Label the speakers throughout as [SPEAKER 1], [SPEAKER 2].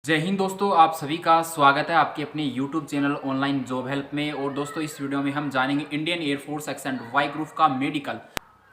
[SPEAKER 1] जय हिंद दोस्तों, आप सभी का स्वागत है आपके अपने YouTube channel online job help में। और दोस्तों इस वीडियो में हम जानेंगे Indian air force X and Y group का मेडिकल।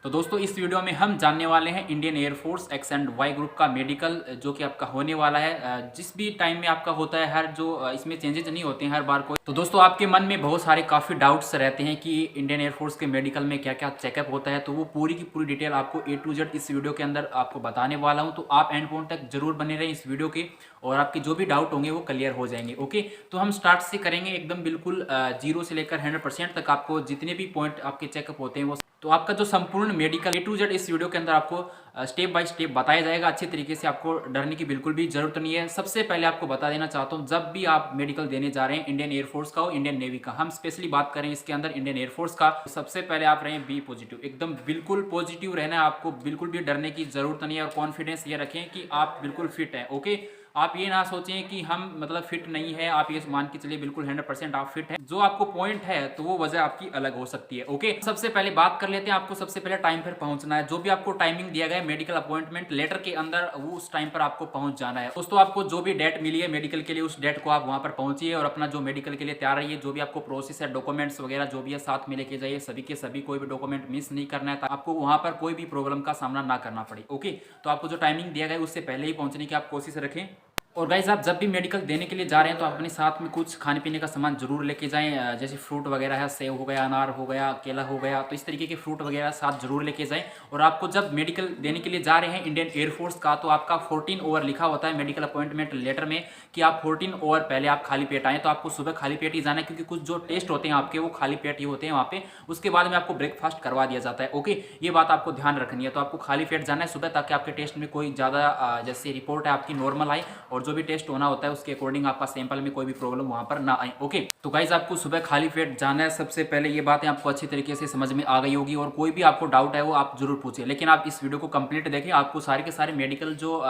[SPEAKER 1] तो दोस्तों इस वीडियो में हम जानने वाले हैं Indian air force X and Y group का मेडिकल जो कि आपका होने वाला है जिस भी टाइम में आपका होता है। हर जो इसमें चेंजेस नहीं होते हैं हर बार कोई। तो दोस्तों आपके मन में बहुत सारे काफ़ी डाउट्स रहते हैं कि इंडियन एयरफोर्स के मेडिकल में क्या क्या चेकअप होता है, तो वो पूरी की पूरी डिटेल आपको A to Z इस वीडियो के अंदर आपको बताने वाला हूँ। तो आप एंड पॉइंट तक जरूर बने रहें इस वीडियो के और आपके जो भी डाउट होंगे वो क्लियर हो जाएंगे। ओके, तो हम स्टार्ट से करेंगे एकदम बिल्कुल जीरो से लेकर 100% तक आपको जितने भी पॉइंट आपके चेकअप होते हैं वो। तो आपका जो संपूर्ण मेडिकल A to Z इस वीडियो के अंदर आपको स्टेप बाय स्टेप बताया जाएगा अच्छे तरीके से। आपको डरने की बिल्कुल भी जरूरत नहीं है। सबसे पहले आपको बता देना चाहता हूँ, जब भी आप मेडिकल देने जा रहे हैं इंडियन एयरफोर्स का हो इंडियन नेवी का, हम स्पेशली बात करें इसके अंदर इंडियन एयरफोर्स का, तो सबसे पहले आप रहें बी पॉजिटिव। एकदम बिल्कुल पॉजिटिव रहना है, आपको बिल्कुल भी डरने की जरूरत नहीं है। और कॉन्फिडेंस ये रखें कि आप बिल्कुल फिट हैं। ओके, आप ये ना सोचें कि हम मतलब फिट नहीं है, आप ये मान के चलिए बिल्कुल 100% आप फिट हैं। जो आपको पॉइंट है तो वो वजह आपकी अलग हो सकती है। ओके, सबसे पहले बात कर लेते हैं, आपको सबसे पहले टाइम पर पहुंचना है। जो भी आपको टाइमिंग दिया गया है मेडिकल अपॉइंटमेंट लेटर के अंदर, वो उस टाइम पर आपको पहुंच जाना है। दोस्तों आपको जो भी डेट मिली है मेडिकल के लिए उस डेट को आप वहां पर पहुंचिए और अपना जो मेडिकल के लिए तैयार रहिए। जो भी आपको प्रोसेस है, डॉक्यूमेंट्स वगैरह जो भी है साथ में लेके जाइए, सभी के सभी, कोई भी डॉक्यूमेंट मिस नहीं करना है, आपको वहां पर कोई भी प्रॉब्लम का सामना ना करना पड़े। ओके, तो आपको जो टाइमिंग दिया गया है उससे पहले ही पहुंचने की आप कोशिश रखें। और गाइज आप जब भी मेडिकल देने के लिए जा रहे हैं तो आप अपने साथ में कुछ खाने पीने का सामान जरूर लेके जाएं, जैसे फ्रूट वगैरह है, सेव हो गया, अनार हो गया, केला हो गया, तो इस तरीके के फ्रूट वगैरह साथ जरूर लेके जाएं। और आपको जब मेडिकल देने के लिए जा रहे हैं इंडियन एयरफोर्स का, तो आपका 14 ओवर लिखा होता है मेडिकल अपॉइंटमेंट लेटर में कि आप 14 ओवर पहले आप खाली पेट आएँ। तो आपको सुबह खाली पेट ही जाना है, क्योंकि कुछ जो टेस्ट होते हैं आपके वो खाली पेट ही होते हैं वहाँ पे। उसके बाद में आपको ब्रेकफास्ट करवा दिया जाता है। ओके, ये बात आपको ध्यान रखनी है। तो आपको खाली पेट जाना है सुबह, ताकि आपके टेस्ट में कोई ज़्यादा जैसे रिपोर्ट है आपकी नॉर्मल आए, और जो भी टेस्ट होना होता है उसके अकॉर्डिंग आपका सैंपल में कोई भी प्रॉब्लम वहां पर ना आए। ओके, तो गाइज आपको सुबह खाली पेट जाना है। सबसे पहले ये बातें आपको अच्छी तरीके से समझ में आ गई होगी, और कोई भी आपको डाउट है वो आप जरूर पूछिए। लेकिन आप इस वीडियो को कंप्लीट देखें, आपको सारे के सारे मेडिकल जो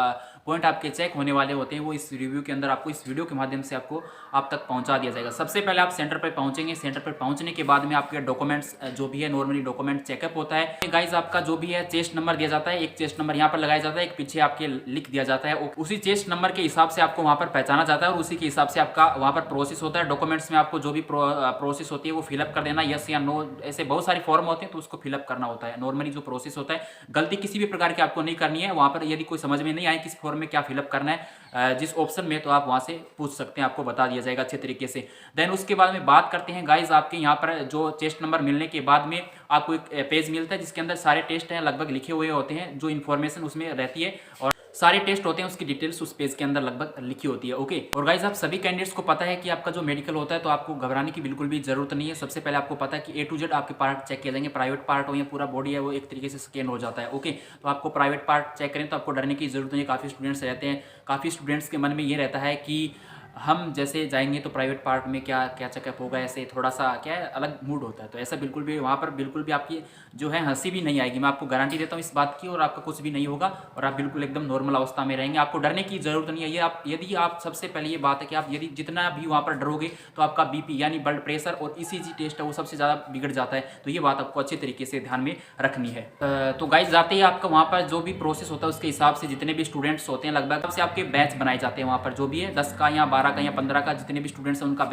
[SPEAKER 1] पॉइंट आपके चेक होने वाले होते हैं वो इस रिव्यू के अंदर आपको इस वीडियो के माध्यम से आपको आप तक पहुंचा दिया जाएगा। सबसे पहले आप सेंटर पर पहुंचेंगे। सेंटर पर पहुंचने के बाद में आपके डॉक्यूमेंट्स जो भी है, नॉर्मली डॉक्यूमेंट चेकअप होता है। गाइज आपका जो भी है चेस्ट नंबर दिया जाता है, एक चेस्ट नंबर यहाँ पर लगाया जाता है, एक पीछे आपके लिख दिया जाता है। उसी चेस्ट नंबर के हिसाब से आपको वहां पर पहचाना जाता है और उसी के हिसाब से आपका वहां पर प्रोसेस होता है। डॉक्यूमेंट्स में आपको जो भी प्रोसेस होती है वो फिलअप कर देना, यस या नो, ऐसे बहुत सारे फॉर्म होते हैं तो उसको फिलअप करना होता है। नॉर्मली जो प्रोसेस होता है, गलती किसी भी प्रकार की आपको नहीं करनी है। वहां पर यदि कोई समझ में नहीं आए किस फॉर्म में क्या फिलअप करना है जिस ऑप्शन में, तो आप वहां से पूछ सकते हैं, आपको बता दिया जाएगा अच्छे तरीके से। देन उसके बाद में बात करते हैं गाइज, आपके यहाँ पर जो चेस्ट नंबर मिलने के बाद में आपको एक पेज मिलता है जिसके अंदर सारे टेस्ट हैं लगभग लिखे हुए होते हैं, जो इन्फॉर्मेशन उसमें रहती है और सारे टेस्ट होते हैं उसकी डिटेल्स उस पेज के अंदर लगभग लिखी होती है। ओके, और गाइज आप सभी कैंडिडेट्स को पता है कि आपका जो मेडिकल होता है तो आपको घबराने की बिल्कुल भी जरूरत नहीं है। सबसे पहले आपको पता है कि A to Z आपके पार्ट चेक किए जाएंगे, प्राइवेट पार्ट हो या पूरा बॉडी है वो एक तरीके से स्कैन हो जाता है। ओके, तो आपको प्राइवेट पार्ट चेक करें तो आपको डरने की जरूरत नहीं है। काफ़ी स्टूडेंट्स रहते हैं, काफ़ी स्टूडेंट्स के मन में ये रहता है कि हम जैसे जाएंगे तो प्राइवेट पार्ट में क्या क्या चेकअप होगा, ऐसे थोड़ा सा क्या है अलग मूड होता है। तो ऐसा बिल्कुल भी वहाँ पर बिल्कुल भी आपकी जो है हंसी भी नहीं आएगी, मैं आपको गारंटी देता हूँ इस बात की। और आपका कुछ भी नहीं होगा और आप बिल्कुल एकदम नॉर्मल अवस्था में रहेंगे, आपको डरने की जरूरत नहीं है। ये आप यदि आप सबसे पहले ये बात है कि आप यदि जितना भी वहाँ पर डरोगे तो आपका बीपी यानी ब्लड प्रेशर और ECG टेस्ट है वो सबसे ज़्यादा बिगड़ जाता है। तो ये बात आपको अच्छे तरीके से ध्यान में रखनी है। तो गाइज जाते ही आपका वहाँ पर जो भी प्रोसेस होता है उसके हिसाब से जितने भी स्टूडेंट्स होते हैं लगभग से आपके बैच बनाए जाते हैं। वहाँ पर जो भी है 10 का या 12 का या 15 का जितने भी स्टूडेंट्स हैं उनका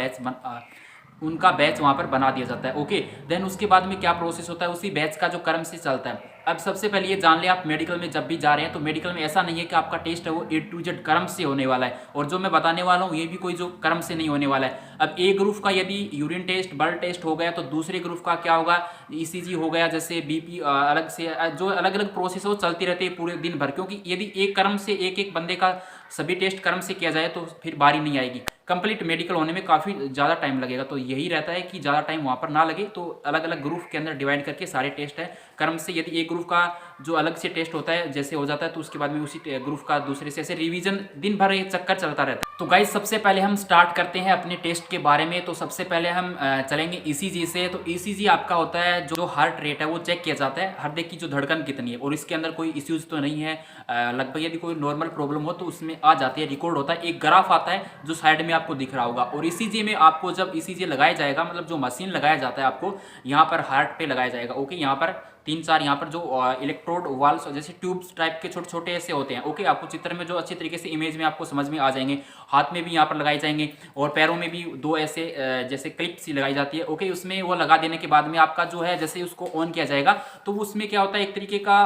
[SPEAKER 1] बैच वहाँ पर बना दिया जाता है। ओके, देन उसके बाद में क्या प्रोसेस होता है, उसी बैच का जो क्रम से चलता है। अब सबसे पहले ये जान ले, आप मेडिकल में जब भी जा रहे हैं तो मेडिकल में ऐसा नहीं है कि आपका टेस्ट है वो A to Z क्रम से होने वाला है, और जो मैं बताने वाला हूँ ये भी कोई जो क्रम से नहीं होने वाला है। अब A ग्रुप का यदि यूरिन टेस्ट ब्लड टेस्ट हो गया तो दूसरे ग्रुप का क्या होगा, ECG हो गया, जैसे BP अलग से, जो अलग अलग प्रोसेस वो चलती रहती है पूरे दिन भर। क्योंकि यदि एक क्रम से एक बंदे का सभी टेस्ट क्रम से किया जाए तो फिर बारी नहीं आएगी, कंप्लीट मेडिकल होने में काफ़ी ज़्यादा टाइम लगेगा। तो यही रहता है कि ज़्यादा टाइम वहाँ पर ना लगे, तो अलग अलग ग्रुप के अंदर डिवाइड करके सारे टेस्ट है क्रम से। यदि एक ग्रुप का जो अलग से टेस्ट होता है जैसे हो जाता है तो उसके बाद में उसी ग्रुप का दूसरे से, ऐसे रिवीजन दिन भर ये चक्कर चलता रहता है। तो गाइज सबसे पहले हम स्टार्ट करते हैं अपने टेस्ट के बारे में। तो सबसे पहले हम चलेंगे ECG से। तो ECG आपका होता है जो हार्ट रेट है वो चेक किया जाता है, हृदय की जो धड़कन कितनी है, और इसके अंदर कोई इश्यूज तो नहीं है। लगभग यदि कोई नॉर्मल प्रॉब्लम हो तो उसमें आ जाती है, रिकॉर्ड होता है, एक ग्राफ आता है जो साइड में आपको दिख रहा होगा। और ECG में आपको जब ECG लगाया जाएगा, मतलब जो मशीन लगाया जाता है आपको यहाँ पर हार्ट पे लगाया जाएगा। ओके, यहाँ पर 3-4 यहाँ पर जो इलेक्ट्रोड वाल्स जैसे ट्यूब्स टाइप के छोटे छोटे ऐसे होते हैं। ओके, आपको चित्र में जो अच्छी तरीके से इमेज में आपको समझ में आ जाएंगे। हाथ में भी यहाँ पर लगाए जाएंगे और पैरों में भी 2 ऐसे जैसे क्लिप सी लगाई जाती है। ओके, उसमें वो लगा देने के बाद में आपका जो है जैसे उसको ऑन किया जाएगा तो उसमें क्या होता है, एक तरीके का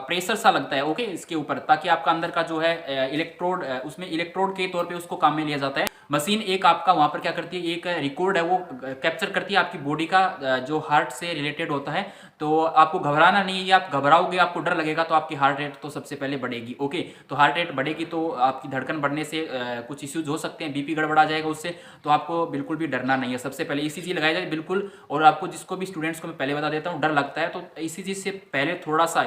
[SPEAKER 1] प्रेशर सा लगता है। ओके, इसके ऊपर, ताकि आपका अंदर का जो है इलेक्ट्रोड, उसमें इलेक्ट्रोड के तौर पे उसको काम में लिया जाता है। मशीन एक आपका वहां पर क्या करती है, एक रिकॉर्ड है वो कैप्चर करती है आपकी बॉडी का जो हार्ट से रिलेटेड होता है। तो आपको घबराना नहीं है, आप घबराओगे, आपको डर लगेगा तो आपकी हार्ट रेट तो सबसे पहले बढ़ेगी। ओके, तो हार्ट रेट बढ़ेगी तो आपकी धड़कन बढ़ने से कुछ इश्यूज हो सकते हैं, बीपी गड़बड़ा जाएगा उससे। तो आपको बिल्कुल भी डरना नहीं है, सबसे पहले ईसीजी लगाया जाए बिल्कुल। और आपको जिसको भी स्टूडेंट्स को मैं पहले बता देता हूँ, डर लगता है तो ईसीजी से पहले थोड़ा सा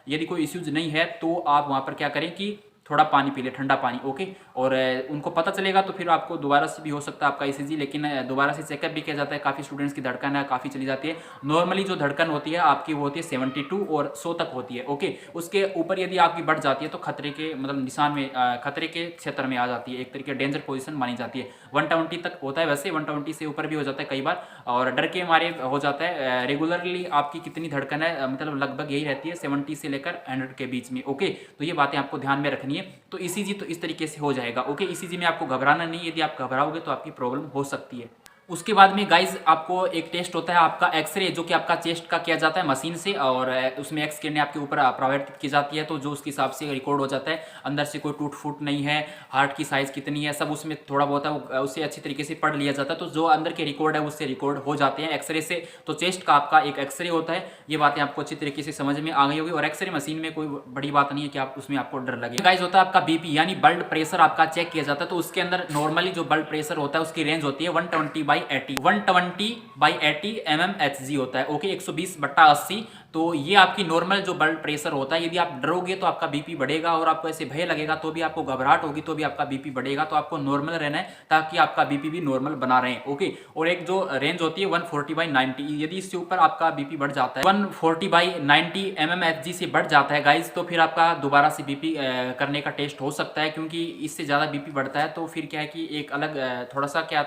[SPEAKER 1] यदि कोई इश्यूज नहीं है तो आप वहाँ पर क्या करें कि थोड़ा पानी पी ले, ठंडा पानी। ओके, और उनको पता चलेगा तो फिर आपको दोबारा से भी हो सकता है आपका ईसीजी, लेकिन दोबारा से चेकअप भी किया जाता है। काफ़ी स्टूडेंट्स की धड़कन है काफ़ी चली जाती है। नॉर्मली जो धड़कन होती है आपकी वो होती है 72 और 100 तक होती है। ओके, उसके ऊपर यदि आपकी बढ़ जाती है तो खतरे के मतलब निशान में, खतरे के क्षेत्र में आ जाती है, एक तरीके डेंजर पोजीशन मानी जाती है। 120 तक होता है, वैसे 120 से ऊपर भी हो जाता है कई बार, और डर के मारे हो जाता है। रेगुलरली आपकी कितनी धड़कन है, मतलब लगभग यही रहती है 70 से लेकर 100 के बीच में। ओके, तो ये बातें आपको ध्यान में रखनी है। तो ईसीजी तो इस तरीके से हो जाएगा। ओके, ईसीजी में आपको घबराना नहीं, यदि आप घबराओगे तो आपकी प्रॉब्लम हो सकती है। उसके बाद में गाइज आपको एक टेस्ट होता है आपका एक्सरे, जो कि आपका चेस्ट का किया जाता है मशीन से, और उसमें एक्स किरणें आपके ऊपर प्रोवाइड की जाती है। तो जो उसके हिसाब से रिकॉर्ड हो जाता है, अंदर से कोई टूट फूट नहीं है, हार्ट की साइज़ कितनी है, सब उसमें थोड़ा बहुत है, उससे अच्छी तरीके से पढ़ लिया जाता है। तो जो अंदर के रिकॉर्ड है उससे रिकॉर्ड हो जाते हैं एक्सरे से। तो चेस्ट का आपका एक एक्सरे होता है। ये बातें आपको अच्छी तरीके से समझ में आ गई होगी। और एक्सरे मशीन में कोई बड़ी बात नहीं है कि आप उसमें आपको डर लगे। गाइज होता है आपका बीपी यानी ब्लड प्रेशर आपका चेक किया जाता है। तो उसके अंदर नॉर्मली जो ब्लड प्रेशर होता है उसकी रेंज होती है 120/80 120/80 mmHg होता है। ओके, 120/80। तो ये आपकी नॉर्मल जो ब्लड प्रेशर होता है। यदि आप डरोगे तो आपका बीपी बढ़ेगा, और आपको ऐसे भय लगेगा तो भी, आपको घबराहट होगी तो भी आपका बीपी बढ़ेगा। तो आपको नॉर्मल रहना है ताकि आपका बीपी भी नॉर्मल बना रहे। ओके, और एक जो रेंज होती है 140/90, यदि इससे ऊपर आपका बीपी बढ़ जाता है 140/90 mmHg से बढ़ जाता है गाइज, तो फिर आपका दोबारा से बीपी करने का टेस्ट हो सकता है। क्योंकि इससे ज़्यादा बीपी बढ़ता है तो फिर क्या है कि एक अलग थोड़ा सा क्या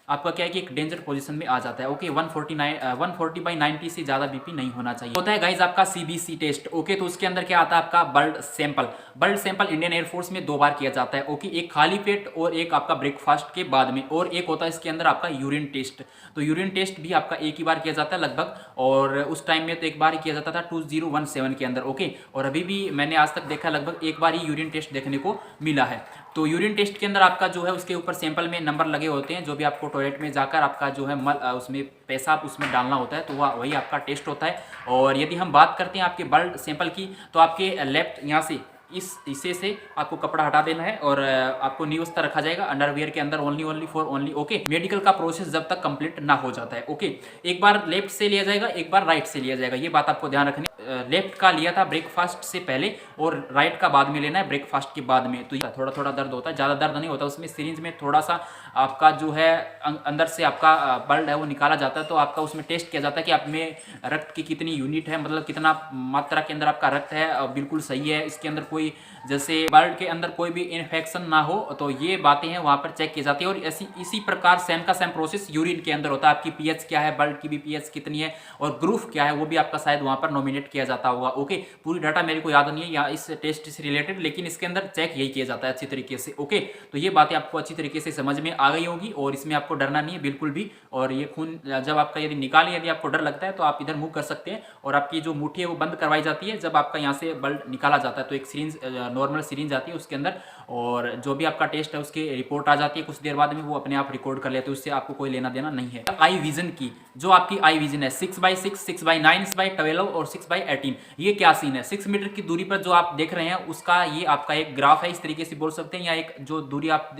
[SPEAKER 1] आपका क्या है कि एक डेंजर पोजीशन में आ जाता है। ओके, 140/90 से ज़्यादा बीपी नहीं होना चाहिए। होता है गाइज आपका सीबीसी टेस्ट। ओके, तो उसके अंदर क्या आता है आपका blood sample. Blood sample Indian air force में 2 बार किया जाता है। ओके, एक खाली पेट और एक आपका ब्रेकफास्ट के बाद में, और एक होता है इसके अंदर आपका यूरिन टेस्ट। तो यूरिन टेस्ट भी आपका एक ही बार किया जाता है लगभग, और उस टाइम में तो एक बार ही किया जाता था 2017 के अंदर। ओके, और अभी भी मैंने आज तक देखा लगभग एक बार ही यूरिन टेस्ट देखने को मिला है। तो यूरिन टेस्ट के अंदर आपका जो है उसके ऊपर सैंपल में नंबर लगे होते हैं। जो भी आपको टॉयलेट में जाकर आपका जो है उसमें पेशाब उसमें डालना होता है, तो वही आपका टेस्ट होता है। और यदि हम बात करते हैं आपके ब्लड सैंपल की, तो आपके लेफ्ट यहाँ से इस हिस्से से आपको कपड़ा हटा देना है, और आपको न्यू अवस्था रखा जाएगा अंडरवियर के अंदर, only for only. Okay, medical का प्रोसेस जब तक कंप्लीट ना हो जाता है। ओके, एक बार लेफ्ट से लिया जाएगा, एक बार राइट से लिया जाएगा, ये बात आपको ध्यान रखनी। लेफ्ट का लिया था ब्रेकफास्ट से पहले, और राइट का बाद में लेना है ब्रेकफास्ट के बाद में। तो थोड़ा थोड़ा दर्द होता है, ज़्यादा दर्द नहीं होता। उसमें सिरिंज में थोड़ा सा आपका जो है अंदर से आपका ब्लड है वो निकाला जाता है। तो आपका उसमें टेस्ट किया जाता है कि आप में रक्त की कितनी यूनिट है, मतलब कितना मात्रा के अंदर आपका रक्त है, बिल्कुल सही है, इसके अंदर कोई जैसे ब्लड के अंदर कोई भी इन्फेक्शन ना हो। तो ये बातें हैं वहाँ पर चेक की जाती है। और इसी प्रकार सेम का सेम प्रोसेस यूरिन के अंदर होता है। आपकी पीएच क्या है, ब्लड की भी पीएच कितनी है, और ग्रुप क्या है वो भी आपका शायद वहाँ पर नॉमिनेट किया जाता होगा। ओके, पूरी डाटा मेरे को याद नहीं है या इस टेस्ट से रिलेटेड, लेकिन इसके अंदर चेक यही किया जाता है अच्छी तरीके से। ओके, तो ये बातें आपको अच्छी तरीके से समझ में आ गई होगी, और इसमें आपको डरना नहीं है बिल्कुल भी। और ये खून जब आपका यदि निकाले, यदि आपको डर लगता है तो आप इधर मूव कर सकते हैं, और आपकी जो मुट्ठी है वो बंद करवाई जाती है जब आपका यहाँ से ब्लड निकाला जाता है। तो एक सिरिंज, नॉर्मल सिरिंज आती है उसके अंदर, और जो भी आपका टेस्ट है उसकी रिपोर्ट आ जाती है। कुछ देर बाद में वो अपने आप रिकॉर्ड कर लेते हैं, उससे आपको कोई लेना देना नहीं है। आई विजन की जो आपकी आई विजन है 6/6, 6/9, 6/12 और 6/18, ये क्या सीन है। 6 मीटर की दूरी पर जो आप देख रहे हैं उसका ये आपका एक ग्राफ है, इस तरीके से बोल सकते हैं, या एक जो दूरी आप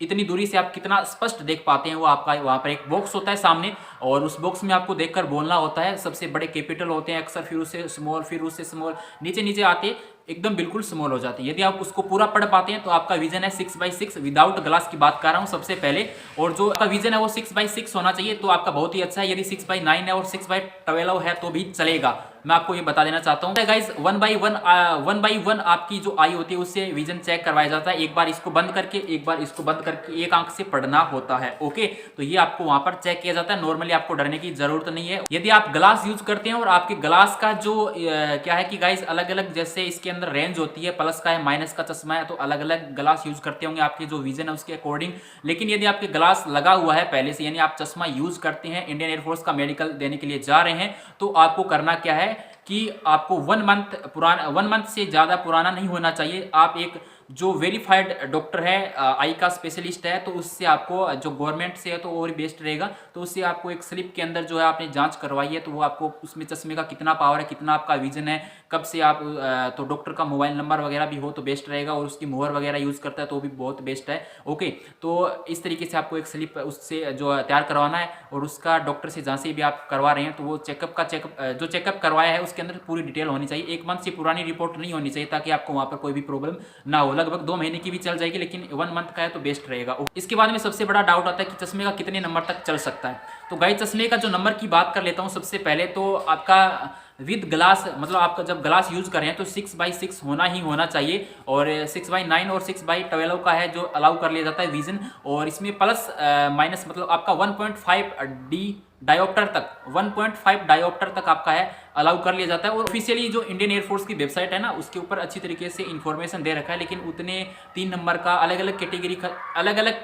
[SPEAKER 1] इतनी दूरी से आप कितना स्पष्ट देख पाते हैं वो आपका वहाँ पर एक बॉक्स होता है सामने, और उस बॉक्स में आपको देखकर बोलना होता है। सबसे बड़े कैपिटल होते हैं अक्सर, फिर उससे स्मॉल, फिर उससे स्मॉल, नीचे नीचे आते एकदम बिल्कुल स्मॉल हो जाती है। यदि आप उसको पूरा पढ़ पाते हैं तो आपका विजन है 6/6, विदाउट ग्लास की बात कर रहा हूँ सबसे पहले। और जो आपका विजन है वो 6/6 होना चाहिए, तो आपका बहुत ही अच्छा है। यदि 6/9 है और 6/12 है तो भी चलेगा। मैं आपको ये बता देना चाहता हूँ गाइज। वन बाई वन आपकी जो आई होती है उससे विजन चेक करवाया जाता है। एक बार इसको बंद करके, एक बार इसको बंद करके एक आंख से पढ़ना होता है। ओके, तो ये आपको वहां पर चेक किया जाता है। नॉर्मली आपको डरने की जरूरत नहीं है। यदि आप ग्लास यूज करते हैं और आपके ग्लास का जो क्या है कि गाइज अलग अलग, जैसे इसके अंदर रेंज होती है, प्लस का है, माइनस का चश्मा है, तो अलग अलग ग्लास यूज करते होंगे आपके जो विजन है उसके अकॉर्डिंग। लेकिन यदि आपके ग्लास लगा हुआ है पहले से, यानी आप चश्मा यूज करते हैं, इंडियन एयरफोर्स का मेडिकल देने के लिए जा रहे हैं, तो आपको करना क्या है कि आपको 1 मंथ से ज्यादा पुराना नहीं होना चाहिए। आप एक जो वेरीफाइड डॉक्टर है, आई का स्पेशलिस्ट है, तो उससे आपको, जो गवर्नमेंट से है तो और बेस्ट रहेगा, तो उससे आपको एक स्लिप के अंदर जो है आपने जांच करवाई है, तो वो आपको उसमें चश्मे का कितना पावर है, कितना आपका विजन है, कब से आप, तो डॉक्टर का मोबाइल नंबर वगैरह भी हो तो बेस्ट रहेगा, और उसकी मोहर वगैरह यूज करता है तो भी बहुत बेस्ट है। ओके, तो इस तरीके से आपको एक स्लिप उससे जो तैयार करवाना है, और उसका डॉक्टर से जहाँ से भी आप करवा रहे हैं तो वो जो चेकअप करवाया है उसके अंदर पूरी डिटेल होनी चाहिए। 1 मंथ से पुरानी रिपोर्ट नहीं होनी चाहिए, ताकि आपको वहाँ पर कोई भी प्रॉब्लम ना हो। लगभग 2 महीने की भी चल जाएगी, लेकिन 1 मंथ का है तो बेस्ट रहेगा। इसके बाद में सबसे बड़ा डाउट आता है कि चश्मे का कितने नंबर तक चल सकता है। तो गाइस, चश्मे का जो नंबर की बात कर लेता हूँ। सबसे पहले तो आपका विद ग्लास, मतलब आपका जब ग्लास यूज करें हैं तो 6/6 होना ही होना चाहिए, और 6/9 और 6/12 का है जो अलाउ कर लिया जाता है विजन। और इसमें प्लस माइनस, मतलब आपका 1.5 डी डायोप्टर तक, 1.5 डायोप्टर तक आपका है अलाउ कर लिया जाता है। और ऑफिशियली जो इंडियन एयरफोर्स की वेबसाइट है ना, उसके ऊपर अच्छी तरीके से इन्फॉर्मेशन दे रखा है, लेकिन उतने 3 नंबर का अलग अलग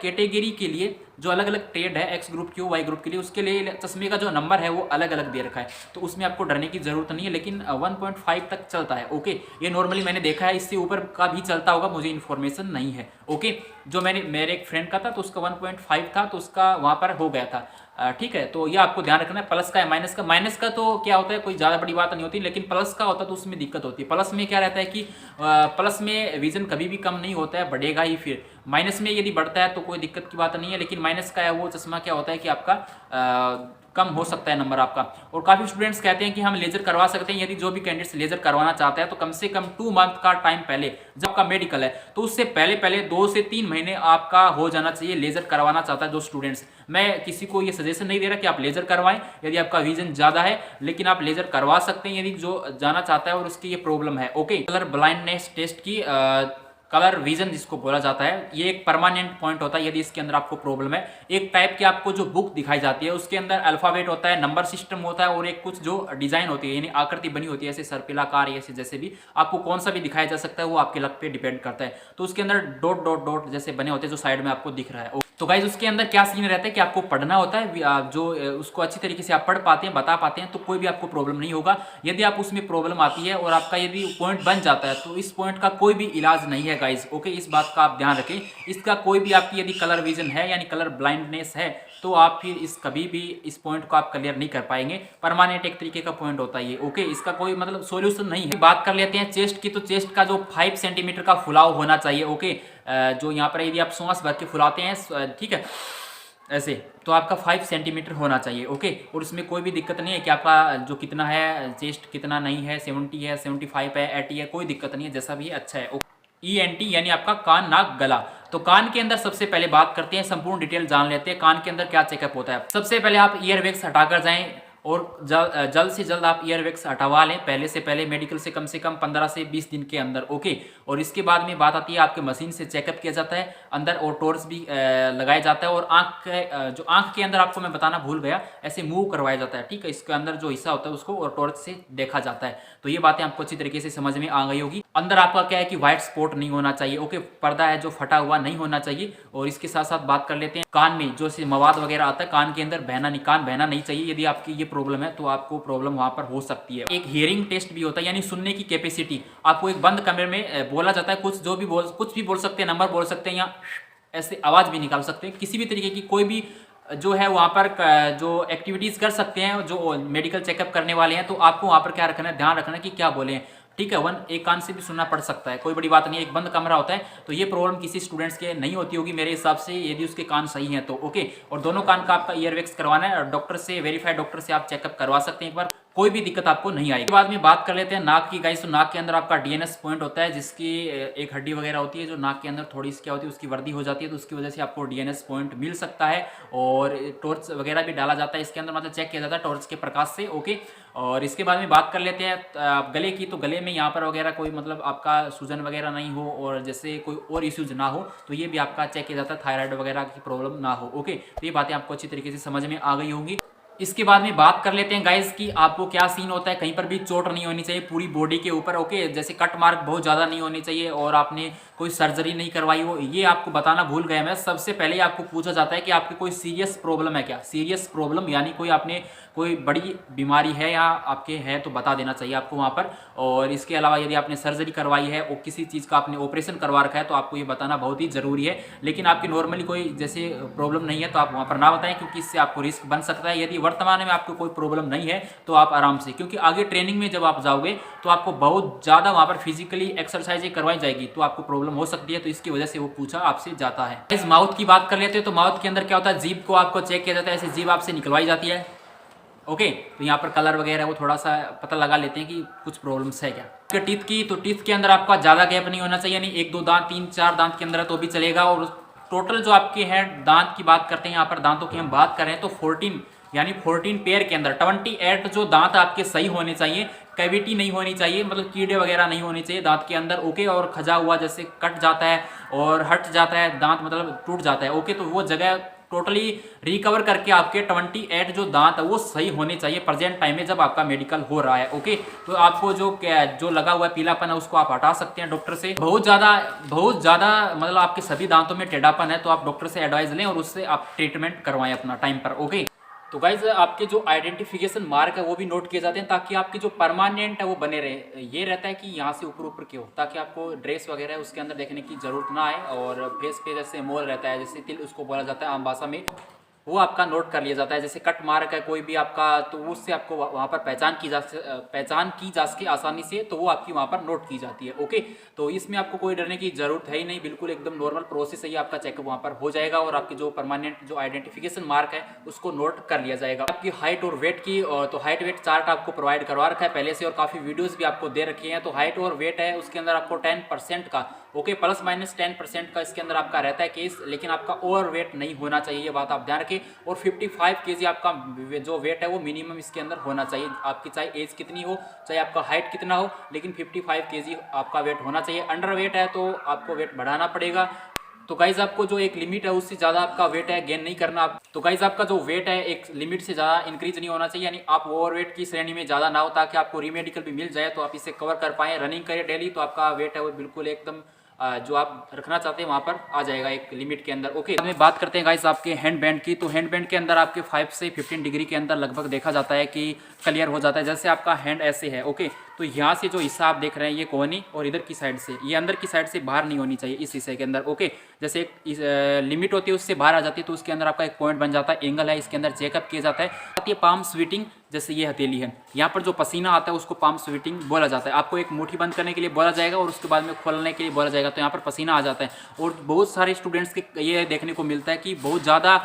[SPEAKER 1] कैटेगरी के लिए, जो अलग अलग ट्रेड है, एक्स ग्रुप की, वाई ग्रुप के लिए, उसके लिए चश्मे का जो नंबर है वो अलग अलग दे रखा है, तो उसमें आपको डरने की जरूरत नहीं है। लेकिन 1.5 तक चलता है। ओके, ये नॉर्मली मैंने देखा है, इससे ऊपर का भी चलता होगा, मुझे इन्फॉर्मेशन नहीं है। ओके, जो मेरे एक फ्रेंड का था तो उसका 1.5 था, तो उसका वहां पर हो गया था। ठीक है, तो ये आपको ध्यान रखना है। प्लस का है, माइनस का तो क्या होता है, कोई ज़्यादा बड़ी बात नहीं होती, लेकिन प्लस का होता है तो उसमें दिक्कत होती है। प्लस में क्या रहता है कि प्लस में विजन कभी भी कम नहीं होता है, बढ़ेगा ही। फिर माइनस में यदि बढ़ता है तो कोई दिक्कत की बात नहीं है, लेकिन माइनस का है वो चश्मा क्या होता है कि आपका कम हो सकता है नंबर आपका। और काफ़ी स्टूडेंट्स कहते हैं कि हम लेजर करवा सकते हैं। यदि जो भी कैंडिडेट्स लेजर करवाना चाहते हैं तो कम से कम 2 मंथ का टाइम पहले, जब आपका मेडिकल है तो उससे पहले 2 से 3 महीने आपका हो जाना चाहिए लेजर करवाना चाहता है जो स्टूडेंट्स। मैं किसी को ये सजेशन नहीं दे रहा कि आप लेजर करवाएं यदि आपका विजन ज़्यादा है, लेकिन आप लेजर करवा सकते हैं यदि जो जाना चाहता है और उसकी ये प्रॉब्लम है। ओके, कलर ब्लाइंडनेस टेस्ट की कलर विजन जिसको बोला जाता है, ये एक परमानेंट पॉइंट होता है। यदि इसके अंदर आपको प्रॉब्लम है, एक टाइप की आपको जो बुक दिखाई जाती है उसके अंदर अल्फाबेट होता है, नंबर सिस्टम होता है, और एक कुछ जो डिजाइन होती है, यानी आकृति बनी होती है, ऐसे सर्पिलाकार, ऐसे जैसे भी आपको कौन सा भी दिखाया जा सकता है, वो आपके लक पे डिपेंड करता है। तो उसके अंदर डॉट डॉट डॉट जैसे बने होते हैं जो साइड में आपको दिख रहा है। तो गाइज, उसके अंदर क्या सीन रहता है कि आपको पढ़ना होता है, जो उसको अच्छी तरीके से आप पढ़ पाते हैं, बता पाते हैं, तो कोई भी आपको प्रॉब्लम नहीं होगा। यदि आप उसमें प्रॉब्लम आती है और आपका यदि पॉइंट बन जाता है तो इस पॉइंट का कोई भी इलाज नहीं है गाइज। ओके, इस बात का आप ध्यान रखें। इसका कोई भी आपकी यदि कलर विजन है यानी कलर ब्लाइंडनेस है तो आप फिर कभी भी इस पॉइंट को आप क्लियर नहीं कर पाएंगे। परमानेंट एक तरीके का पॉइंट होता है ये। ओके, इसका कोई मतलब सॉल्यूशन नहीं है। बात कर लेते हैं चेस्ट की, तो चेस्ट का जो 5 सेंटीमीटर का फुलाव होना चाहिए। ओके, जो यहाँ पर यदि आप सांस भर के फुलाते हैं, ठीक है, ऐसे, तो आपका 5 सेंटीमीटर होना चाहिए। ओके, और उसमें कोई भी दिक्कत नहीं है कि आपका जो कितना है, चेस्ट कितना नहीं है, 70 है, 75 है, 80 है, कोई दिक्कत नहीं है, जैसा भी अच्छा है। ENT यानी आपका कान, नाक, गला। तो कान के अंदर सबसे पहले बात करते हैं, संपूर्ण डिटेल जान लेते हैं कान के अंदर क्या चेकअप होता है। सबसे पहले आप ईयरवैक्स हटाकर जाएं, और जल्द से जल्द आप ईयरवैक्स हटवा लें, पहले से पहले मेडिकल से कम 15 से 20 दिन के अंदर। ओके, और इसके बाद में बात आती है, आपके मशीन से चेकअप किया जाता है अंदर, और टॉर्च भी लगाया जाता है, और जो आंख के अंदर आपको मैं बताना भूल गया, ऐसे मूव करवाया जाता है। ठीक है, इसके अंदर जो हिस्सा होता है उसको और टॉर्च से देखा जाता है। तो ये बातें आपको अच्छी तरीके से समझ में आ गई होगी। अंदर आपका क्या है कि व्हाइट स्पॉट नहीं होना चाहिए। ओके, पर्दा है जो फटा हुआ नहीं होना चाहिए। और इसके साथ साथ बात कर लेते हैं कान में जो से मवाद वगैरह आता है, कान के अंदर कान बहना नहीं चाहिए। यदि आपकी ये प्रॉब्लम है तो आपको प्रॉब्लम वहां पर हो सकती है। एक हियरिंग टेस्ट भी होता है, यानी सुनने की कैपेसिटी। आपको एक बंद कमरे में बोला जाता है, कुछ भी बोल सकते हैं, नंबर बोल सकते हैं, या ऐसे आवाज भी निकाल सकते हैं, किसी भी तरीके की कोई भी जो है वहाँ पर जो एक्टिविटीज़ कर सकते हैं जो मेडिकल चेकअप करने वाले हैं। तो आपको वहाँ पर क्या रखना है, ध्यान रखना है कि क्या बोले हैं। ठीक है, एक कान से भी सुनना पड़ सकता है, कोई बड़ी बात नहीं है, एक बंद कमरा होता है। तो ये प्रॉब्लम किसी स्टूडेंट्स के नहीं होती होगी मेरे हिसाब से, यदि उसके कान सही हैं तो। ओके, और दोनों कान का आपका ईयरवैक्स करवाना है, और डॉक्टर से, वेरीफाइड डॉक्टर से आप चेकअप करवा सकते हैं एक बार। कोई भी दिक्कत आपको नहीं आएगी। बाद में बात कर लेते हैं नाक की गाइस। तो नाक के अंदर आपका डीएनएस पॉइंट होता है, जिसकी एक हड्डी वगैरह होती है जो नाक के अंदर थोड़ी सी क्या होती है, उसकी वर्दी हो जाती है, तो उसकी वजह से आपको डीएनएस पॉइंट मिल सकता है। और टॉर्च वगैरह भी डाला जाता है इसके अंदर, मतलब चेक किया जाता है टॉर्च के प्रकाश से। ओके, और इसके बाद में बात कर लेते हैं गले की। तो गले में यहाँ पर वगैरह कोई मतलब आपका सूजन वगैरह नहीं हो, और जैसे कोई और इश्यूज ना हो, तो ये भी आपका चेक किया जाता है, थायराइड वगैरह की प्रॉब्लम ना हो। ओके, तो ये बातें आपको अच्छी तरीके से समझ में आ गई होंगी। इसके बाद में बात कर लेते हैं गाइस कि आपको क्या सीन होता है। कहीं पर भी चोट नहीं होनी चाहिए पूरी बॉडी के ऊपर। ओके, जैसे कट मार्क बहुत ज़्यादा नहीं होनी चाहिए, और आपने कोई सर्जरी नहीं करवाई हो, ये आपको बताना भूल गया मैं। सबसे पहले आपको पूछा जाता है कि आपकी कोई सीरियस प्रॉब्लम है क्या। सीरियस प्रॉब्लम यानी कोई आपने कोई बड़ी बीमारी है या आपके है तो बता देना चाहिए आपको वहाँ पर। और इसके अलावा यदि आपने सर्जरी करवाई है और किसी चीज़ का आपने ऑपरेशन करवा रखा है तो आपको ये बताना बहुत ही ज़रूरी है। लेकिन आपकी नॉर्मली कोई जैसे प्रॉब्लम नहीं है तो आप वहाँ पर ना बताएं, क्योंकि इससे आपको रिस्क बन सकता है। यदि वर्तमान में आपको कोई प्रॉब्लम नहीं है तो आप आराम से, क्योंकि आगे ट्रेनिंग में जब आप जाओगे तो आपको बहुत ज़्यादा वहाँ पर फिजिकली एक्सरसाइजें करवाई जाएगी, तो आपको प्रॉब्लम हो सकती है। तो इसकी वजह से वो पूछा आपसे जाता है। इस माउथ की बात कर लेते हैं। तो माउथ के अंदर क्या होता है, जीभ को आपको चेक किया जाता है, ऐसे जीभ आपसे निकलवाई जाती है। ओके, तो यहाँ पर कलर वगैरह वो थोड़ा सा पता लगा लेते हैं कि कुछ प्रॉब्लम्स है क्या। टीथ की, तो टीथ के अंदर आपका ज़्यादा गैप नहीं होना चाहिए, यानी 1-2 दांत 3-4 दांत के अंदर है तो भी चलेगा। और टोटल जो आपके हैं दांत की बात करते हैं, यहाँ पर दांतों की हम बात करें तो 14 यानी 14 पेयर के अंदर 28 जो दांत आपके सही होने चाहिए। कैविटी नहीं होनी चाहिए, मतलब कीड़े वगैरह नहीं होने चाहिए दांत के अंदर। ओके, और खजा हुआ जैसे कट जाता है और हट जाता है दांत, मतलब टूट जाता है। ओके, तो वो जगह टोटली रिकवर करके आपके 28 जो दांत है वो सही होने चाहिए प्रेजेंट टाइम में जब आपका मेडिकल हो रहा है। ओके, तो आपको जो लगा हुआ है पीलापन है उसको आप हटा सकते हैं डॉक्टर से। बहुत ज़्यादा मतलब आपके सभी दांतों में टेढ़ापन है तो आप डॉक्टर से एडवाइस लें और उससे आप ट्रीटमेंट करवाएं अपना टाइम पर। ओके, तो गाइज आपके जो आइडेंटिफिकेशन मार्क है वो भी नोट किए जाते हैं, ताकि आपके जो परमानेंट है वो बने रहे। ये रहता है कि यहाँ से ऊपर ऊपर के हो, ताकि आपको ड्रेस वगैरह है उसके अंदर देखने की जरूरत ना आए। और फेस पे जैसे मोल रहता है, जैसे तिल उसको बोला जाता है आम भाषा में, वो आपका नोट कर लिया जाता है। जैसे कट मार्क है कोई भी आपका, तो उससे आपको वहाँ पर पहचान की जा सके आसानी से, तो वो आपकी वहाँ पर नोट की जाती है। ओके, तो इसमें आपको कोई डरने की जरूरत है ही नहीं, बिल्कुल एकदम नॉर्मल प्रोसेस है, आपका चेकअप वहाँ पर हो जाएगा और आपकी जो परमानेंट जो आइडेंटिफिकेशन मार्क है उसको नोट कर लिया जाएगा। आपकी हाइट और वेट की, और तो हाइट वेट चार्ट आपको प्रोवाइड करवा रखा है पहले से, और काफ़ी वीडियोज़ भी आपको दे रखी हैं। तो हाइट और वेट है उसके अंदर आपको 10% का, ओके, प्लस माइनस 10% का इसके अंदर आपका रहता है केस, लेकिन आपका ओवर वेट नहीं होना चाहिए, ये बात आप ध्यान रखें। और 55 kg आपका जो वेट है वो मिनिमम इसके अंदर होना चाहिए। आपकी चाहे एज कितनी हो, चाहे आपका हाइट कितना हो, लेकिन 55 kg आपका वेट होना चाहिए। अंडर वेट है तो आपको वेट बढ़ाना पड़ेगा। तो गाइज आपको जो एक लिमिट है उससे ज़्यादा आपका वेट है गेन नहीं करना। तो गाइज आपका जो वेट है एक लिमिट से ज़्यादा इंक्रीज नहीं होना चाहिए, यानी आप ओवरवेट की श्रेणी में ज़्यादा ना हो, ताकि आपको रीमेडिकल भी मिल जाए तो आप इसे कवर कर पाएँ। रनिंग करें डेली तो आपका वेट है वो बिल्कुल एकदम जो आप रखना चाहते हैं वहाँ पर आ जाएगा एक लिमिट के अंदर। ओके, में बात करते हैं गाइस आपके हैंड बैंड की। तो हैंड बैंड के अंदर आपके 5 से 15 डिग्री के अंदर लगभग देखा जाता है कि क्लियर हो जाता है। जैसे आपका हैंड ऐसे है, ओके, तो यहाँ से जो हिस्सा आप देख रहे हैं ये कोहनी, और इधर की साइड से, ये अंदर की साइड से बाहर नहीं होनी चाहिए इस हिस्से के अंदर। ओके, जैसे एक लिमिट होती है उससे बाहर आ जाती है तो उसके अंदर आपका एक पॉइंट बन जाता है, एंगल है, इसके अंदर चेकअप किया जाता है। ये पाम स्वीटिंग, जैसे ये हथेली है, यहाँ पर जो पसीना आता है उसको पाम स्वीटिंग बोला जाता है। आपको एक मुट्ठी बंद करने के लिए बोला जाएगा और उसके बाद में खोलने के लिए बोला जाएगा, तो यहाँ पर पसीना आ जाता है। और बहुत सारे स्टूडेंट्स के ये देखने को मिलता है कि बहुत ज़्यादा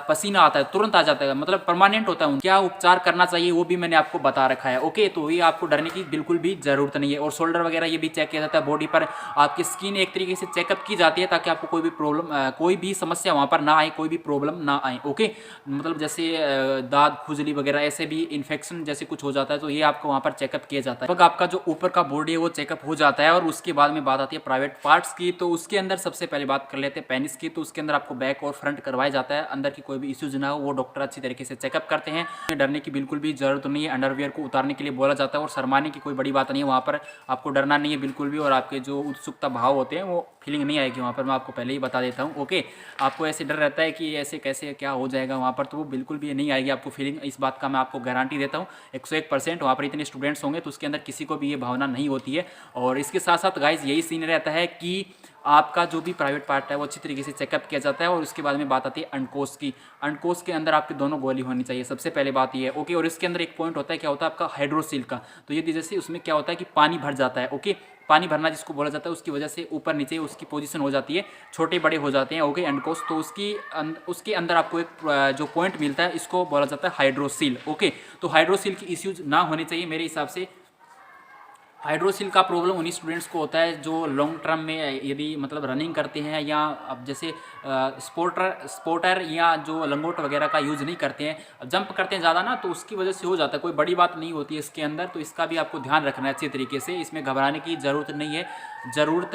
[SPEAKER 1] पसीना आता है, तुरंत आ जाता है, मतलब परमानेंट होता है। क्या उपचार करना चाहिए वो भी मैंने आपको बता रखा है। ओके, तो ये आपको डरने की बिल्कुल भी जरूरत नहीं है। और शोल्डर वगैरह ये भी चेक किया जाता है, बॉडी पर आपकी स्किन एक तरीके से चेकअप की जाती है, ताकि आपको कोई भी प्रॉब्लम कोई भी समस्या वहाँ पर ना आए, कोई भी प्रॉब्लम ना आए। ओके, मतलब जैसे दाद खुजली वगैरह ऐसे भी इन्फेक्शन जैसे कुछ हो जाता है तो ये आपको वहाँ पर चेकअप किया जाता है। आपका जो ऊपर का बॉडी है वो चेकअप हो जाता है। और उसके बाद में बात आती है प्राइवेट पार्ट्स की। तो उसके अंदर सबसे पहले बात कर लेते हैं पेनिस की। तो उसके अंदर आपको बैक और फ्रंट करवाया जाता है, अंदर की कोई भी इश्यूज ना हो वो डॉक्टर अच्छी तरीके से चेकअप करते हैं। डरने की बिल्कुल भी जरूरत नहीं है। अंडरवियर को उतारने के लिए बोला जाता है और शर्माने की कोई बड़ी बात नहीं है, वहाँ पर आपको डरना नहीं है बिल्कुल भी। और आपके जो उत्सुकता भाव होते हैं वो फीलिंग नहीं आएगी वहाँ पर, मैं आपको पहले ही बता देता हूँ। ओके, आपको ऐसे डर रहता है कि ऐसे कैसे क्या हो जाएगा वहाँ पर, तो वो बिल्कुल भी नहीं आएगी आपको फीलिंग, इस बात का मैं आपको गारंटी देता हूँ 101%। वहाँ पर इतने स्टूडेंट्स होंगे तो उसके अंदर किसी को भी ये भावना नहीं होती है। और इसके साथ साथ गाइज यही सीन रहता है कि आपका जो भी प्राइवेट पार्ट है वो अच्छी तरीके से चेकअप किया जाता है। और उसके बाद में बात आती है अंडकोश की। अंडकोश के अंदर आपकी दोनों गोली होनी चाहिए, सबसे पहले बात ये है। ओके, और इसके अंदर एक पॉइंट होता है, क्या होता है आपका हाइड्रोसील का। तो ये जैसे उसमें क्या होता है कि पानी भर जाता है, ओके, पानी भरना जिसको बोला जाता है, उसकी वजह से ऊपर नीचे उसकी पोजीशन हो जाती है, छोटे बड़े हो जाते हैं। ओके, एंड कोस, तो उसके अंदर आपको एक जो पॉइंट मिलता है इसको बोला जाता है हाइड्रोसील। ओके, तो हाइड्रोसील की इश्यूज ना होनी चाहिए मेरे हिसाब से। हाइड्रोसील का प्रॉब्लम उन्हीं स्टूडेंट्स को होता है जो लॉन्ग टर्म में यदि मतलब रनिंग करते हैं, या अब जैसे स्पोर्टर या जो लंगोट वगैरह का यूज़ नहीं करते हैं, जंप करते हैं ज़्यादा ना, तो उसकी वजह से हो जाता है। कोई बड़ी बात नहीं होती है इसके अंदर, तो इसका भी आपको ध्यान रखना है अच्छे तरीके से। इसमें घबराने की ज़रूरत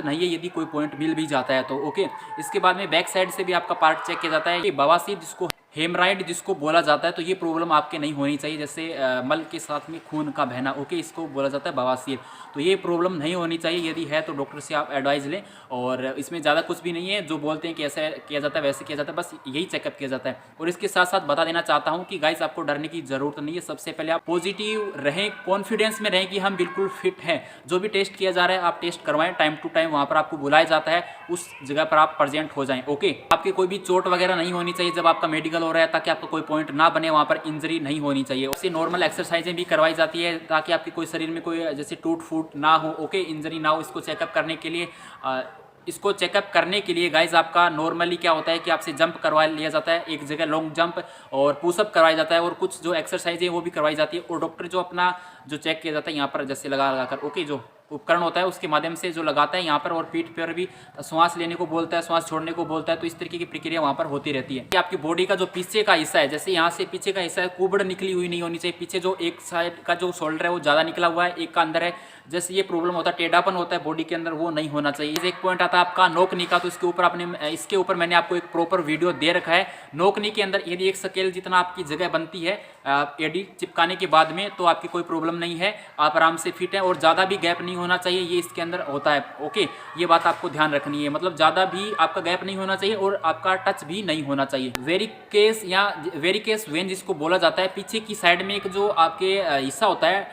[SPEAKER 1] नहीं है यदि कोई पॉइंट मिल भी जाता है तो। ओके, इसके बाद में बैक साइड से भी आपका पार्ट चेक किया जाता है। बवासीर जिसको हेमराइड जिसको बोला जाता है, तो ये प्रॉब्लम आपके नहीं होनी चाहिए, जैसे मल के साथ में खून का बहना। ओके, इसको बोला जाता है बवासीर, तो ये प्रॉब्लम नहीं होनी चाहिए। यदि है तो डॉक्टर से आप एडवाइस लें, और इसमें ज़्यादा कुछ भी नहीं है, जो बोलते हैं कि ऐसा किया जाता है वैसे किया जाता है, बस यही चेकअप किया जाता है। और इसके साथ साथ बता देना चाहता हूँ कि गाइस आपको डरने की ज़रूरत नहीं है। सबसे पहले आप पॉजिटिव रहें, कॉन्फिडेंस में रहें कि हम बिल्कुल फिट हैं। जो भी टेस्ट किया जा रहा है आप टेस्ट करवाएं टाइम टू टाइम, वहाँ पर आपको बुलाया जाता है, उस जगह पर आप प्रेजेंट हो जाएं। ओके, आपके कोई भी चोट वगैरह नहीं होनी चाहिए जब आपका मेडिकल हो रहा है, ताकि आपका कोई पॉइंट ना बने, वहाँ पर इंजरी नहीं होनी चाहिए। उससे नॉर्मल एक्सरसाइजें भी करवाई जाती है ताकि आपके कोई शरीर में कोई जैसे टूट फूट ना हो। ओके, इंजरी ना हो। इसको चेकअप करने के लिए गाइज आपका नॉर्मली क्या होता है कि आपसे जंप करवा लिया जाता है, एक जगह लॉन्ग जंप और पुशअप करवाया जाता है, और कुछ जो एक्सरसाइज है वो भी करवाई जाती है। और डॉक्टर जो अपना जो चेक किया जाता है यहाँ पर जैसे लगा कर, ओके, जो उपकरण होता है उसके माध्यम से जो लगाता है यहाँ पर, और पीठ पर भी श्वास लेने को बोलता है, श्वास छोड़ने को बोलता है। तो इस तरीके की प्रक्रिया वहाँ पर होती रहती है। कि आपकी बॉडी का जो पीछे का हिस्सा है, जैसे यहाँ से पीछे का हिस्सा है, कुबड़ निकली हुई नहीं होनी चाहिए। पीछे जो एक साइड का जो शोल्डर है वो ज़्यादा निकला हुआ है, एक का अंदर है, जैसे ये प्रॉब्लम होता है, टेढ़ापन होता है बॉडी के अंदर, वो नहीं होना चाहिए। एक पॉइंट आता है आपका नोक नी का, तो इसके ऊपर मैंने आपको एक प्रॉपर वीडियो दे रखा है। नोक नी के अंदर यदि एक स्केल जितना आपकी जगह बनती है एडी चिपकाने के बाद में, तो आपकी कोई प्रॉब्लम नहीं है, आप आराम से फिट है। और ज़्यादा भी गैप नहीं होना चाहिए, ये इसके अंदर होता है। ओके, ये बात आपको ध्यान रखनी है, मतलब ज़्यादा भी आपका गैप नहीं होना चाहिए और आपका टच भी नहीं होना चाहिए। वेरिकेस वेन जिसको बोला जाता है, पीछे की साइड में एक जो आपके हिस्सा होता है,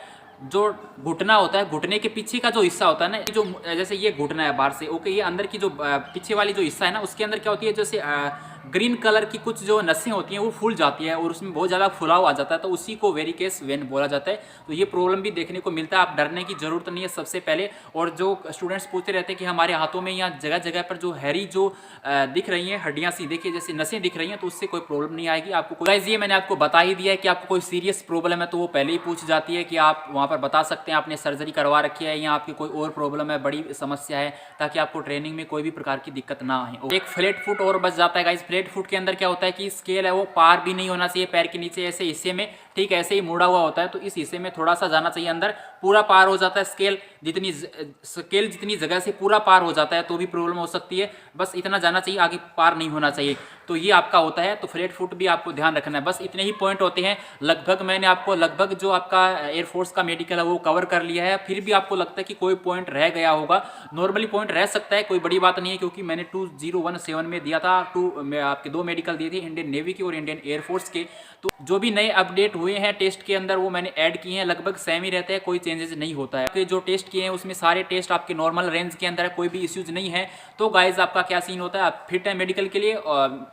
[SPEAKER 1] जो घुटना होता है, घुटने के पीछे का जो हिस्सा होता है ना, जो जैसे ये घुटना है बाहर से, ओके, ये अंदर की जो पीछे वाली जो हिस्सा है ना, उसके अंदर क्या होती है, जैसे ग्रीन कलर की कुछ जो नसें होती हैं वो फूल जाती है और उसमें बहुत ज़्यादा फुलाव आ जाता है, तो उसी को वेरिकेस वेन बोला जाता है। तो ये प्रॉब्लम भी देखने को मिलता है, आप डरने की जरूरत नहीं है सबसे पहले। और जो स्टूडेंट्स पूछते रहते हैं कि हमारे हाथों में या जगह जगह पर जो हैरी जो दिख रही हैं हड्डियाँ सी, देखिए जैसे नसें दिख रही हैं, तो उससे कोई प्रॉब्लम नहीं आएगी आपको। गाइस ये मैंने आपको बता ही दिया है कि आपको कोई सीरियस प्रॉब्लम है तो वो पहले ही पूछ जाती है कि आप वहाँ पर बता सकते हैं आपने सर्जरी करवा रखी है या आपकी कोई और प्रॉब्लम है, बड़ी समस्या है, ताकि आपको ट्रेनिंग में कोई भी प्रकार की दिक्कत ना आए। एक फ्लैट फुट और बच जाता है गाइस। फ्लैट फुट के अंदर क्या होता है कि स्केल है वो पार भी नहीं होना चाहिए पैर के नीचे, ऐसे हिस्से में, ठीक ऐसे ही मुड़ा हुआ होता है, तो इस हिस्से में थोड़ा सा जाना चाहिए अंदर, पूरा पार हो जाता है स्केल जितनी जगह से पूरा पार हो जाता है तो भी प्रॉब्लम हो सकती है, बस इतना जाना चाहिए, आगे पार नहीं होना चाहिए। तो ये आपका होता है, तो फ्लैट फुट भी आपको ध्यान रखना है। बस इतने ही पॉइंट होते हैं। लगभग मैंने आपको लगभग जो आपका एयरफोर्स का मेडिकल है वो कवर कर लिया है। फिर भी आपको लगता है कि कोई पॉइंट रह गया होगा, नॉर्मली पॉइंट रह सकता है, कोई बड़ी बात नहीं है, क्योंकि मैंने 2017 में दिया था, आपके 2 मेडिकल दिए थे, इंडियन नेवी के और इंडियन एयरफोर्स के। तो जो भी नए अपडेट हुए हैं टेस्ट के अंदर वो मैंने ऐड किए हैं, लगभग सेम ही रहते हैं, कोई चेंजेस नहीं होता है। आपके जो टेस्ट किए हैं उसमें सारे टेस्ट आपके नॉर्मल रेंज के अंदर है, कोई भी इश्यूज नहीं है। तो गाइज आपका क्या सीन होता है, आप फिट है मेडिकल के लिए,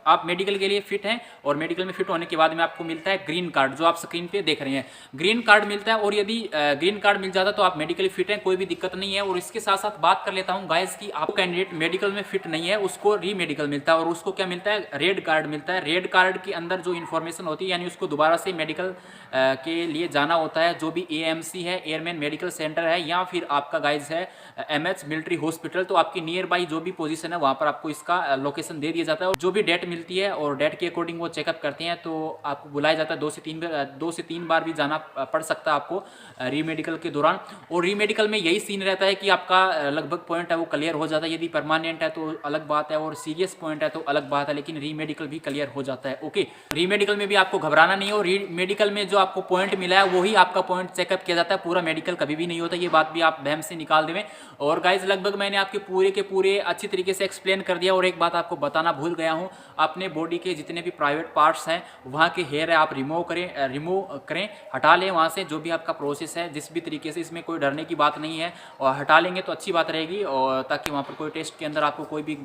[SPEAKER 1] आप मेडिकल के लिए फिट हैं, और मेडिकल में फिट होने के बाद में आपको मिलता है ग्रीन कार्ड, जो आप स्क्रीन पे देख रहे हैं, ग्रीन कार्ड मिलता है। और यदि ग्रीन कार्ड मिल जाता तो आप मेडिकली फिट हैं, कोई भी दिक्कत नहीं है। और इसके साथ साथ बात कर लेता हूँ गाइज की आप कैंडिडेट मेडिकल में फिट नहीं है, उसको री मेडिकल मिलता है, और उसको क्या मिलता है, रेड कार्ड मिलता है। रेड कार्ड के अंदर जो इन्फॉर्मेशन होती है, यानी उसको दोबारा से मेडिकल के लिए जाना होता है, जो भी एएमसी है, एयरमैन मेडिकल सेंटर है, या फिर आपका गाइज है एमएच मिलिट्री हॉस्पिटल, तो आपकी नियर बाई जो भी पोजीशन है वहाँ पर आपको इसका लोकेशन दे दिया जाता है। और जो भी डेट मिलती है और डेट के अकॉर्डिंग वो चेकअप करते हैं, तो आपको बुलाया जाता है। 2 से 3 बार भी जाना पड़ सकता है आपको री मेडिकल के दौरान। और री मेडिकल में यही सीन रहता है कि आपका लगभग पॉइंट है वो क्लियर हो जाता है, यदि परमानेंट है तो अलग बात है, और सीरियस पॉइंट है तो अलग बात है, लेकिन री मेडिकल भी क्लियर हो जाता है। ओके, री मेडिकल में भी आपको घबराना नहीं है, और री मेडिकल में जो आपको पॉइंट मिला है वही आपका पॉइंट चेकअप किया जाता है, पूरा मेडिकल कभी भी नहीं होता, ये बात भी आप बहम से निकाल देवें। और गाइज लगभग मैंने आपके पूरे के पूरे अच्छी तरीके से एक्सप्लेन कर दिया। और एक बात आपको बताना भूल गया हूँ, अपने बॉडी के जितने भी प्राइवेट पार्ट्स हैं वहाँ के हेयर है आप रिमूव करें, हटा लें वहाँ से, जो भी आपका प्रोसेस है जिस भी तरीके से, इसमें कोई डरने की बात नहीं है, और हटा लेंगे तो अच्छी बात रहेगी, और ताकि वहाँ पर कोई टेस्ट के अंदर आपको कोई भी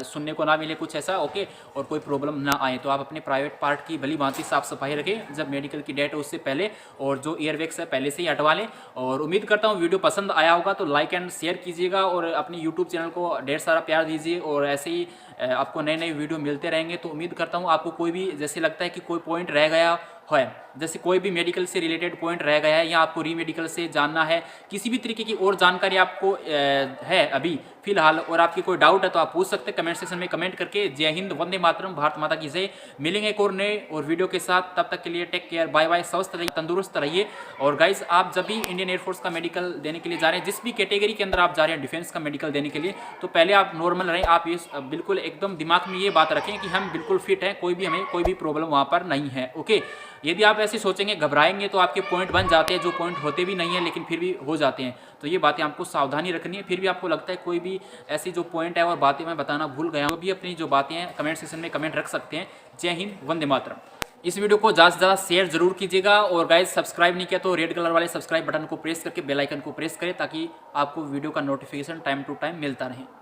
[SPEAKER 1] सुनने को ना मिले कुछ ऐसा, ओके, और कोई प्रॉब्लम ना आए। तो आप अपने प्राइवेट पार्ट की भली भांति साफ सफाई रखें जब मेडिकल की डेट है उससे पहले, और जो एयरबैग्स है पहले से ही हटवा लें। और उम्मीद करता हूँ वीडियो पसंद आया होगा तो लाइक एंड शेयर कीजिएगा और अपनी यूट्यूब चैनल को ढेर सारा प्यार दीजिए, और ऐसे ही आपको नए नए वीडियो मिलते रहेंगे। तो उम्मीद करता हूँ आपको कोई भी जैसे लगता है कि कोई पॉइंट रह गया है, जैसे कोई भी मेडिकल से रिलेटेड पॉइंट रह गया है या आपको रीमेडिकल से जानना है, किसी भी तरीके की और जानकारी आपको है अभी फिलहाल और आपकी कोई डाउट है तो आप पूछ सकते हैं कमेंट सेक्शन में कमेंट करके। जय हिंद, वंदे मातरम, भारत माता की जय। मिलेंगे एक और नए और वीडियो के साथ, तब तक के लिए टेक केयर, बाय बाय, स्वस्थ रहिए, तंदुरुस्त रहिए। और गाइज आप जब भी इंडियन एयरफोर्स का मेडिकल देने के लिए जा रहे हैं, जिस भी कैटेगरी के अंदर आप जा रहे हैं डिफेंस का मेडिकल देने के लिए, तो पहले आप नॉर्मल रहें। आप ये बिल्कुल एकदम दिमाग में ये बात रखें कि हम बिल्कुल फिट हैं, हमें कोई भी प्रॉब्लम वहाँ पर नहीं है। ओके, यदि आप ऐसे सोचेंगे घबराएंगे तो आपके पॉइंट बन जाते हैं जो पॉइंट होते भी नहीं है लेकिन फिर भी हो जाते हैं। तो ये बातें आपको सावधानी रखनी है। फिर भी आपको लगता है कोई भी ऐसी जो पॉइंट है और बातें मैं बताना भूल गया हूँ, भी अपनी जो बातें हैं कमेंट सेक्शन में कमेंट रख सकते हैं। जय हिंद, वंदे मातरम। इस वीडियो को ज़्यादा से ज़्यादा शेयर जरूर कीजिएगा, और गाइज सब्सक्राइब नहीं किया तो रेड कलर वाले सब्सक्राइब बटन को प्रेस करके बेल आइकन को प्रेस करें ताकि आपको वीडियो का नोटिफिकेशन टाइम टू टाइम मिलता रहे।